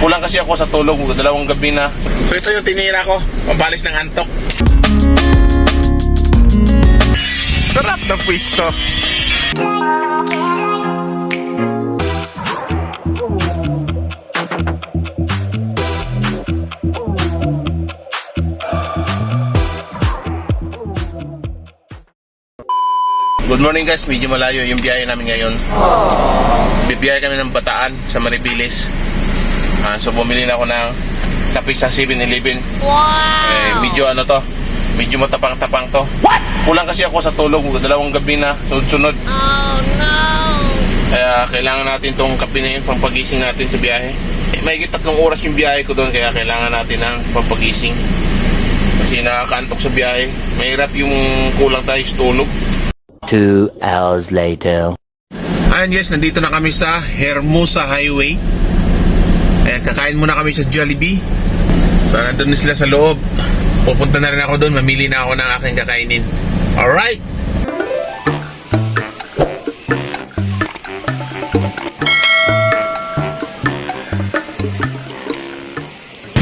Kulang kasi ako sa tulog, 2 gabi na. So ito yung tinira ko, pambalis ng antok. Sarap na pwisto. Good morning guys, medyo malayo yung biyahe namin ngayon. Bibiyahe kami ng Bataan sa Maripilis. So bumili na ako ng kape sa 7-Eleven. Wow! Medyo medyo matapang-tapang to. What? Kulang kasi ako sa tulog, 2 gabi na sunod-sunod. Oh no! Kaya kailangan natin tong kape na yun, pampagising natin sa biyahe. Mahigit 3 oras yung biyahe ko doon, kaya kailangan natin ng pampagising. Kasi nakakaantok sa biyahe. Mahirap yung kulang tayo sa tulog. 2 hours later. Ayan guys, nandito na kami sa Hermosa Highway. Ayan, kakain muna kami sa Jollibee. So, nandun na sila sa loob. Pupunta na rin ako doon, mamili na ako ng aking kakainin. Alright!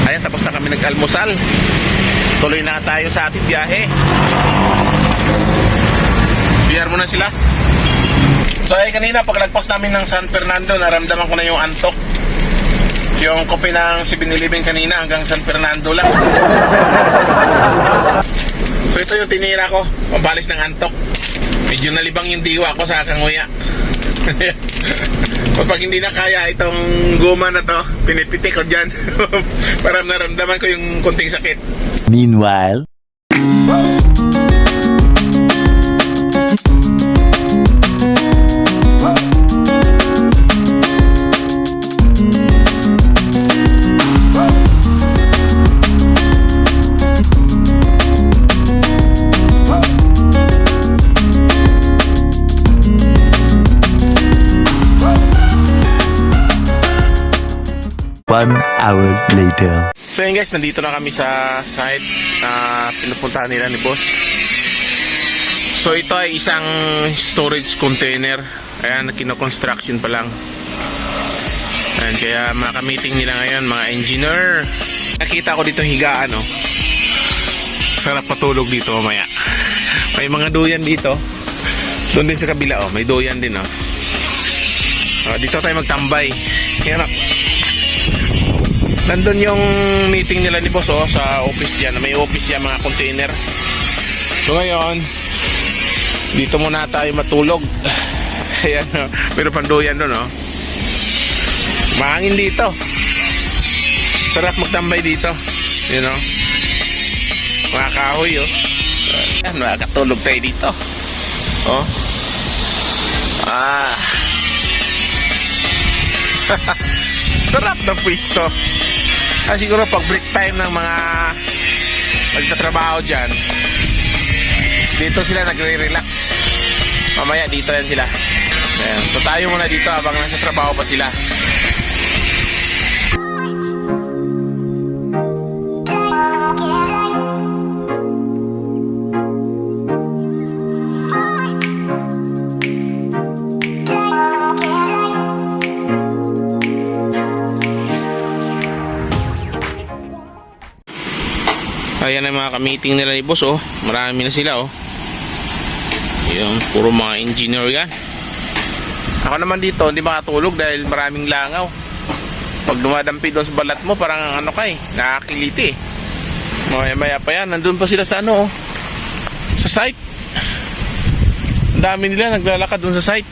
Ayan, tapos na kami nag-almusal. Tuloy na tayo sa ating biyahe. Share muna sila. So ay kanina paglagpas namin ng San Fernando, naramdaman ko na yung antok. Yung kopi ng 7-Eleven kanina hanggang San Fernando lang. So ito yung tinira ko, pambalis ng antok. Medyo nalibang yung diwa ko sa kanguya. Pag hindi na kaya itong guma na to, pinipiti ko dyan. Para naramdaman ko yung konting sakit. Meanwhile, one hour later. So yun guys, nandito na kami sa site na pinupuntahan nila ni boss. So ito ay isang storage container. Ayan, kino-construction pa lang. Ayan, kaya mga ka-meeting nila ngayon, mga engineer. Nakita ko dito higaan, oh. Sarap patulog dito mamaya. May mga duyan dito. Doon din sa kabila, oh. May duyan din, oh. Dito tayo magtambay. Ayan, oh. Nandun yung meeting nila ni boss, oh, sa office dyan. May office dyan, mga container. So ngayon, dito muna tayo matulog. Ayan, oh. Meron pang duyan doon, oh. Mahangin dito. Sarap magtambay dito. You know? Mga kahoy, oh. Ayan, makakatulog tayo dito. Oh. Sarap na pwisto. Siguro pag break time ng mga nagtatrabaho dyan, dito sila nagre-relax. Mamaya dito yan sila. Ayan. So tayo muna dito habang nasa trabaho pa sila. Ayan ang mga ka-meeting nila ni boss, oh. Marami na sila, oh. Yung puro mga engineer yan. Ako naman dito hindi makatulog dahil maraming langaw. Pag dumadampi doon sa balat mo, parang ano ka eh, nakakiliti eh. Maya pa yan, nandun pa sila sa ano, oh, sa site. Ang dami nila naglalakad doon sa site.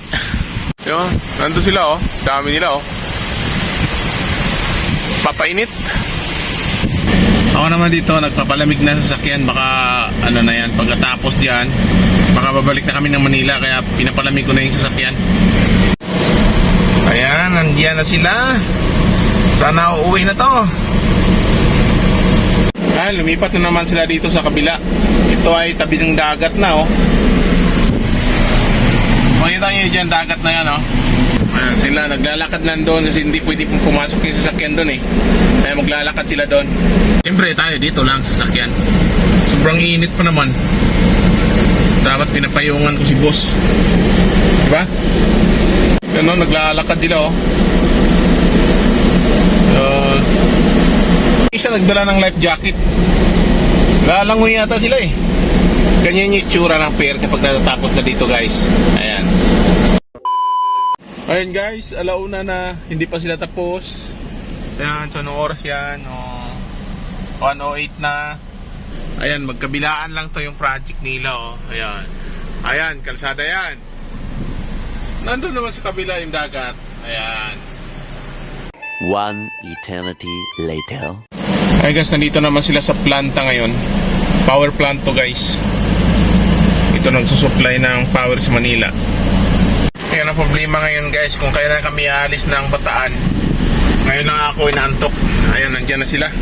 Yun, nandun sila, oh. Dami nila, oh. Papainit. Ako naman dito, nagpapalamig na sa sasakyan. Baka ano na yan, pagkatapos diyan, baka babalik na kami ng Manila. Kaya pinapalamig ko na yung sasakyan. Ayan, nandiyan na sila. Sana uuwi na to. Lumipat na naman sila dito sa kabila. Ito ay tabi ng dagat na, oh. Makita nyo dyan, dagat na yan, oh. Ayan, sila naglalakad nandoon kasi hindi pwede pong pumasok yung sasakyan doon, eh. Kaya maglalakad sila doon. Siyempre tayo dito lang sa sasakyan. Sobrang init pa naman. Dapat pinapayungan ko si boss. Diba? Ano, naglalakad sila, oh. So, isa nagdala ng life jacket. Lalangoy yata sila eh. Ganyan yung itsura ng pair kapag natatakot na dito guys. Ayan. Ayan guys, alauna na, hindi pa sila tapos. Ayan, so anong oras yan? 1:08 na. Ayan, magkabilaan lang to yung project nila oh. Ayan. Ayan, kalsada yan. Nandun naman sa kabila yung dagat. Ayan. One eternity later. Ay guys, nandito naman sila sa planta ngayon. Power plant to guys. Ito nagsusupply ng power sa Manila. Ayan ang problema ngayon guys, kung kailan kami aalis ng Bataan. Ngayon lang ako inaantok. Ayan, nandyan na sila.